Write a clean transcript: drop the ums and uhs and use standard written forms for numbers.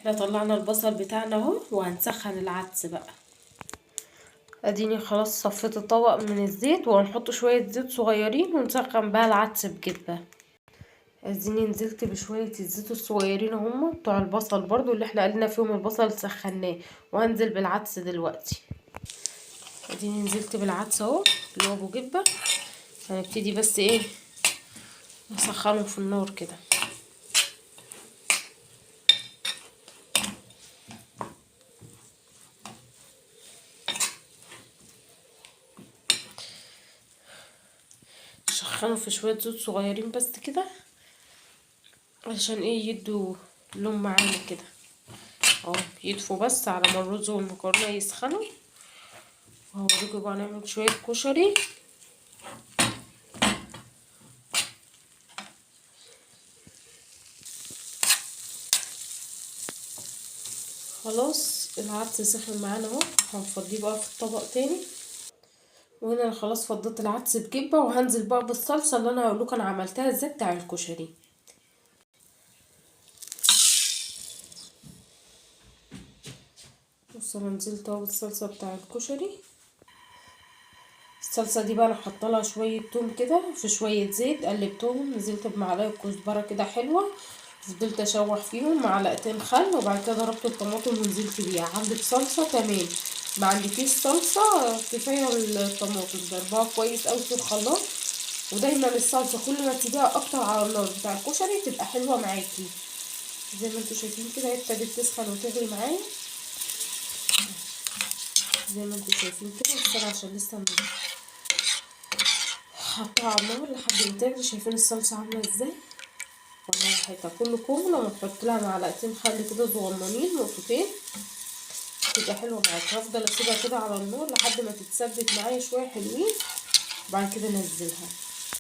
احنا طلعنا البصل بتاعنا اهو، وهنسخن العدس بقى. اديني خلاص صفيت الطبق من الزيت، وهنحط شوية زيت صغيرين ونسخن بقى العدس بجبة. اديني نزلت بشوية الزيت الصغيرين هما بتوع البصل برضو اللي احنا قلنا فيهم البصل سخناه، وهنزل بالعدس دلوقتي. اديني نزلت بالعدس اهو اللي هو ابو جبة. هنبتدي بس ايه، نسخنه في النار كده. نسخنه في شوية زيت صغيرين بس كده، عشان ايه يدوا لون معانا كده اهو، يدفوا بس على ما الرز والمكرونه يسخنوا. وهوريكم بقى نعمل شويه كشري. خلاص العدس سخن معانا اهو، هنفضيه بقى في الطبق تاني. وهنا انا خلاص فضيت العدس بجبه، وهنزل بقى بالصلصه اللي انا هقولكم انا عملتها ازاي بتاع الكشري. بصوا انا نزلت اهو بالصلصه بتاع الكشري. الصلصه دي بقى انا حاطه لها شويه توم كده في شويه زيت، قلبتهم، نزلت بمعلقه كزبره كده حلوه، فضلت اشوح فيهم، معلقتين خل، وبعد كده ضربت الطماطم ونزلت بيها. عندك صلصه تمام، ما عندكيش صلصه كفايه الطماطم، ضربها كويس قوي في الخلاط. ودايما الصلصه كل ما تسيبيها اكتر على النار بتاع الكشري تبقى حلوه معاكي. زي ما انتوا شايفين كده ابتدت تسخن وتغلي معايا، زي ما انتوا شايفين كده. بس انا عشان لسه حطها على النار لحد ما تغلي. شايفين الصلصه عامله ازاي؟ والله حته كل كوم لما تحط لها معلقتين خل كده صغننين، نقطتين، تبقى حلوه معاك. هفضل اسيبها كده على النار لحد ما تتسبك معايا شويه حلوين، وبعد كده انزلها.